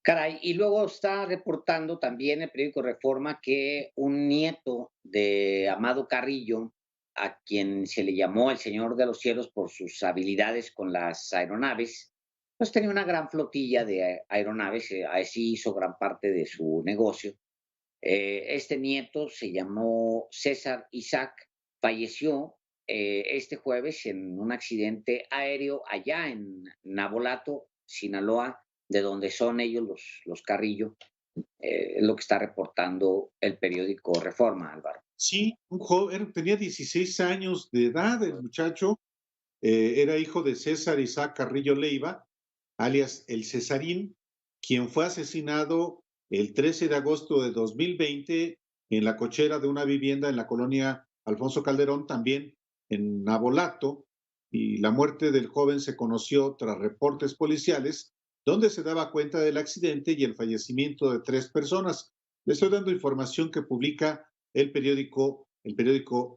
Caray, y luego está reportando también el periódico Reforma que un nieto de Amado Carrillo, a quien se le llamó el Señor de los Cielos por sus habilidades con las aeronaves, pues tenía una gran flotilla de aeronaves, así hizo gran parte de su negocio. Este nieto se llamó César Isaac, falleció este jueves en un accidente aéreo allá en Nabolato, Sinaloa, de donde son ellos los Carrillo, es lo que está reportando el periódico Reforma, Álvaro. Sí, un joven, tenía 16 años de edad el muchacho, era hijo de César Isaac Carrillo Leiva, alias el Cesarín, quien fue asesinado el 13 de agosto de 2020 en la cochera de una vivienda en la colonia Alfonso Calderón, también en Nabolato, y la muerte del joven se conoció tras reportes policiales, donde se daba cuenta del accidente y el fallecimiento de 3 personas. Le estoy dando información que publica el periódico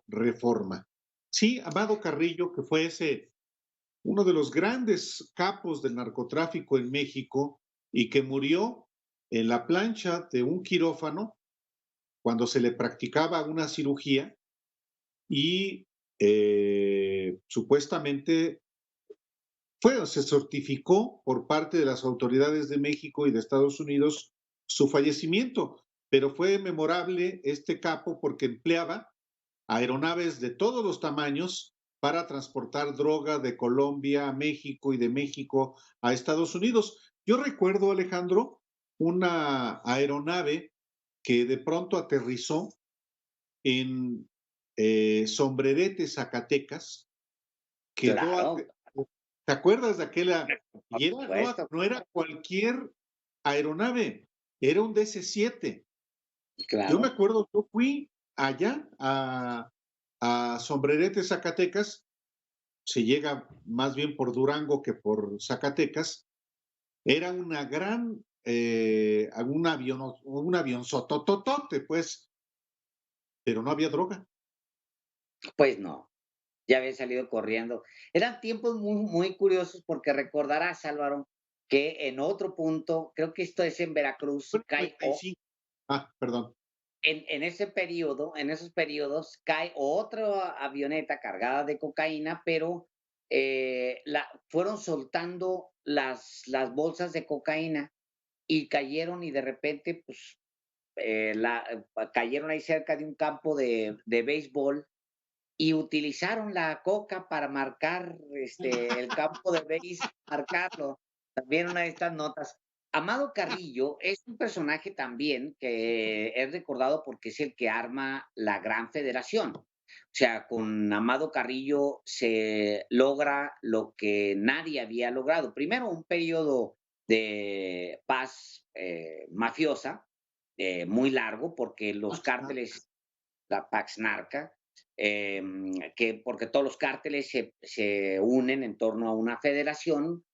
Reforma. Sí, Amado Carrillo, que fue uno de los grandes capos del narcotráfico en México y que murió en la plancha de un quirófano cuando se le practicaba una cirugía y supuestamente se certificó por parte de las autoridades de México y de Estados Unidos su fallecimiento, pero fue memorable este capo porque empleaba aeronaves de todos los tamaños para transportar droga de Colombia a México y de México a Estados Unidos. Yo recuerdo, Alejandro, una aeronave que de pronto aterrizó en Sombrerete, Zacatecas, quedó, Claro, ¿te acuerdas de aquella? por Y era, no, supuesto, no era cualquier aeronave, era un DC-7. Yo me claro. acuerdo, yo fui allá a Sombrerete, Zacatecas, se llega más bien por Durango que por Zacatecas, era una gran, un avión sotototote, pues, pero no había droga. Pues no, ya había salido corriendo. Eran tiempos muy curiosos porque recordarás, Álvaro, que en otro punto, creo que esto es en Fue Veracruz, en 95. Perdón. en ese periodo, en esos periodos, cae otra avioneta cargada de cocaína, pero fueron soltando las bolsas de cocaína y cayeron y de repente, pues, cayeron ahí cerca de un campo de béisbol y utilizaron la coca para marcar el campo de béis, marcarlo. También una de estas notas. Amado Carrillo es un personaje también que es recordado porque es el que arma la Gran Federación. O sea, con Amado Carrillo se logra lo que nadie había logrado. Primero, un periodo de paz mafiosa muy largo, porque los cárteles, la Pax Narca, que porque todos los cárteles se unen en torno a una federación.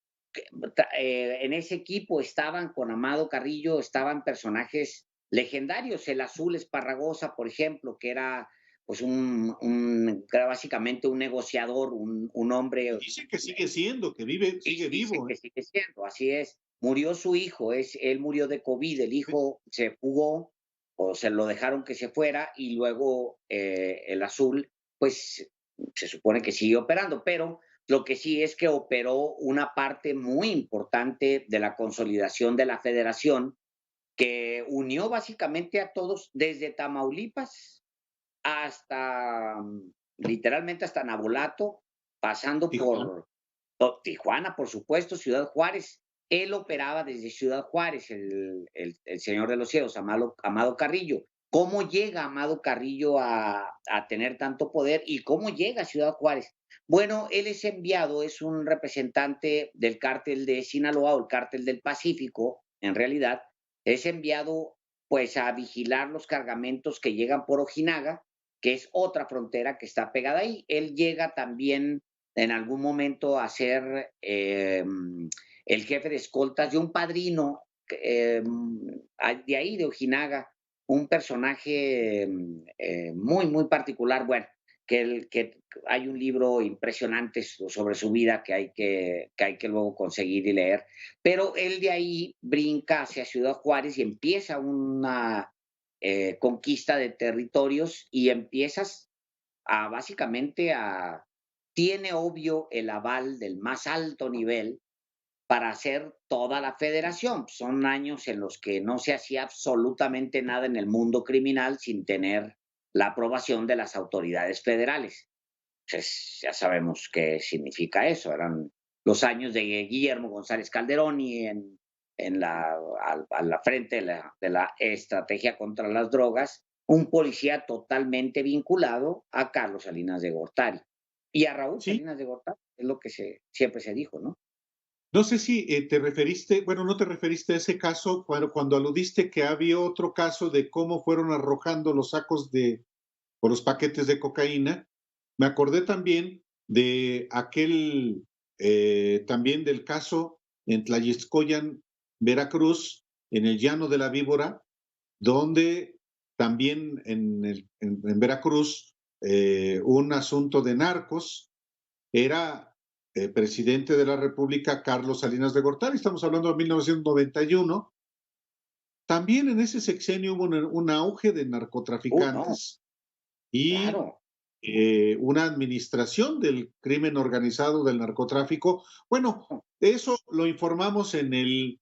En ese equipo estaban con Amado Carrillo, estaban personajes legendarios, el Azul Esparragosa, por ejemplo, que era pues que era básicamente un negociador, un Y hombre, dicen que sigue siendo, que vive, y sigue dicen vivo, ¿eh? que sigue siendo, así es. Murió su hijo, él murió de COVID, el hijo se fugó o se lo dejaron que se fuera y luego el azul, pues se supone que sigue operando, pero lo que sí es que operó una parte muy importante de la consolidación de la federación que unió básicamente a todos desde Tamaulipas hasta literalmente hasta Nabolato, pasando Tijuana. por Tijuana, por supuesto, Ciudad Juárez. Él operaba desde Ciudad Juárez, el Señor de los Cielos, Amado Carrillo. ¿Cómo llega Amado Carrillo a tener tanto poder y cómo llega a Ciudad Juárez? Bueno, él es enviado, es un representante del cártel de Sinaloa o el cártel del Pacífico, en realidad, es enviado pues a vigilar los cargamentos que llegan por Ojinaga, que es otra frontera que está pegada ahí. Él llega también en algún momento a ser el jefe de escoltas de un padrino de ahí, de Ojinaga, un personaje muy particular. Bueno, que hay un libro impresionante sobre su vida que hay que luego conseguir y leer. Pero él de ahí brinca hacia Ciudad Juárez y empieza una conquista de territorios y empiezas a básicamente a tiene obvio el aval del más alto nivel para hacer toda la federación. Son años en los que no se hacía absolutamente nada en el mundo criminal sin tener la aprobación de las autoridades federales. Pues ya sabemos qué significa eso. Eran los años de Guillermo González Calderón y a la frente de la estrategia contra las drogas, un policía totalmente vinculado a Carlos Salinas de Gortari y a Raúl Sí, Salinas de Gortari, es lo que siempre se dijo, ¿no? no sé si te referiste, bueno, no te referiste a ese caso cuando aludiste que había otro caso de cómo fueron arrojando los sacos o los paquetes de cocaína. Me acordé también de también del caso en Tlayixcoyan, Veracruz, en el Llano de la Víbora, donde también en Veracruz un asunto de narcos era presidente de la República Carlos Salinas de Gortari, estamos hablando de 1991. También en ese sexenio hubo un auge de No, narcotraficantes y claro. una administración del crimen organizado del narcotráfico. Bueno, eso lo informamos en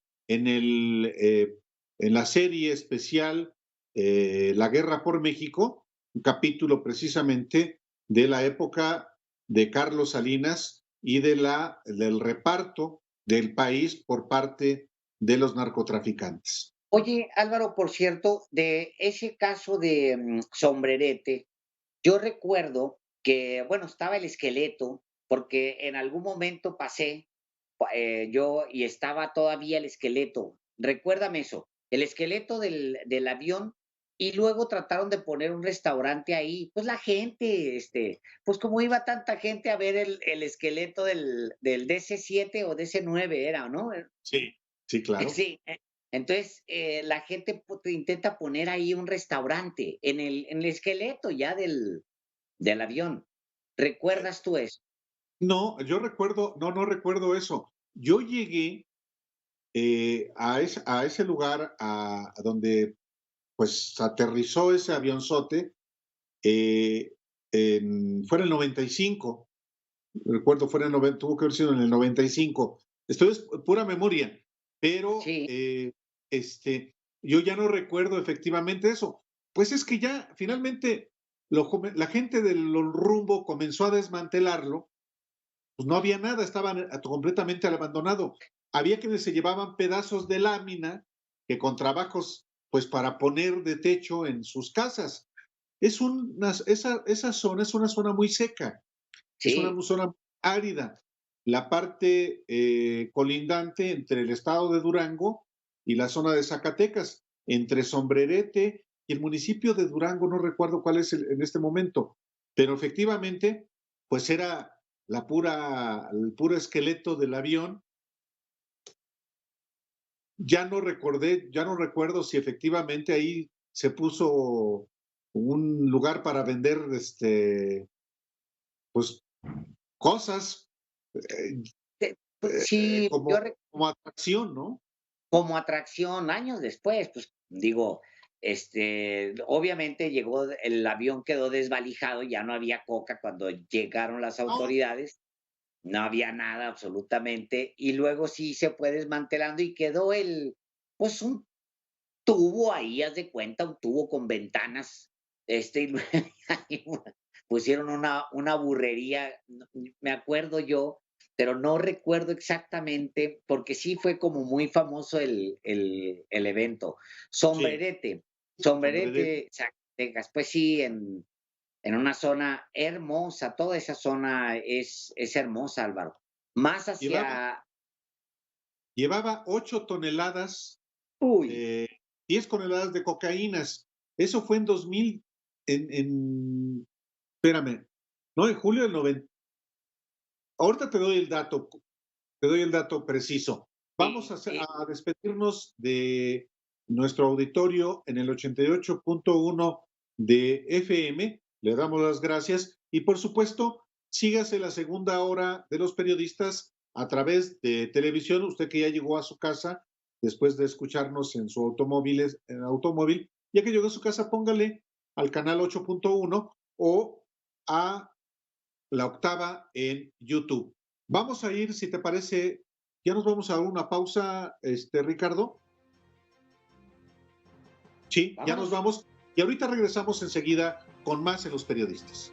la serie especial La Guerra por México, un capítulo precisamente de la época de Carlos Salinas y del reparto del país por parte de los narcotraficantes. Oye, Álvaro, por cierto, de ese caso de Sombrerete, yo recuerdo que, bueno, estaba el esqueleto, porque en algún momento pasé yo y estaba todavía el esqueleto. Recuérdame eso, el esqueleto del avión y luego trataron de poner un restaurante ahí. Pues la gente, pues como iba tanta gente a ver el esqueleto del DC-7 o DC-9 era, ¿no? Sí, sí, claro. Sí, entonces, la gente intenta poner ahí un restaurante en el esqueleto ya del avión. ¿Recuerdas tú eso? No, yo recuerdo, no recuerdo eso. Yo llegué a ese lugar a donde pues aterrizó ese avionzote, eh, fue en el 95, recuerdo, tuvo que haber sido en el 95. Esto es pura memoria, pero Sí, este, yo ya no recuerdo efectivamente eso. Pues es que ya finalmente la gente del rumbo comenzó a desmantelarlo, pues no había nada, estaban completamente al abandonado. Había quienes se llevaban pedazos de lámina que con trabajos, pues para poner de techo en sus casas. Esa zona es una zona muy seca, es una sí, zona árida. La parte colindante entre el estado de Durango y la zona de Zacatecas, entre Sombrerete y el municipio de Durango, no recuerdo cuál es en este momento, pero efectivamente, pues era el puro esqueleto del avión. Ya no recuerdo si efectivamente ahí se puso un lugar para vender pues cosas eh, sí, como atracción, ¿no? como atracción, años después, pues, digo, obviamente el avión quedó desvalijado, ya no había coca cuando llegaron las No, autoridades, no había nada absolutamente, y luego sí se fue desmantelando y quedó pues, un tubo ahí, haz de cuenta, un tubo con ventanas, y luego ahí pusieron una burrería, me acuerdo yo, pero no recuerdo exactamente, porque sí fue como muy famoso el evento. sí, Sombrerete, Sombrerete. Sombrerete, Zacatecas, pues sí, en una zona hermosa, toda esa zona es hermosa, Álvaro. Más Llevaba, hacia llevaba 8 toneladas, uy, eh, 10 toneladas de cocaínas. Eso fue en 2000, espérame, no, en julio del 90. Ahorita te doy el dato preciso. Vamos sí, a despedirnos de nuestro auditorio en el 88.1 de FM. Le damos las gracias Y por supuesto, sígase la segunda hora de los periodistas a través de televisión. Usted que ya llegó a su casa después de escucharnos en su automóvil, ya que llegó a su casa, póngale al canal 8.1 o a la octava en YouTube. Vamos a ir, si te parece, ya nos vamos a dar una pausa, Ricardo. Sí, ya nos vamos. Y ahorita regresamos enseguida con más en Los Periodistas.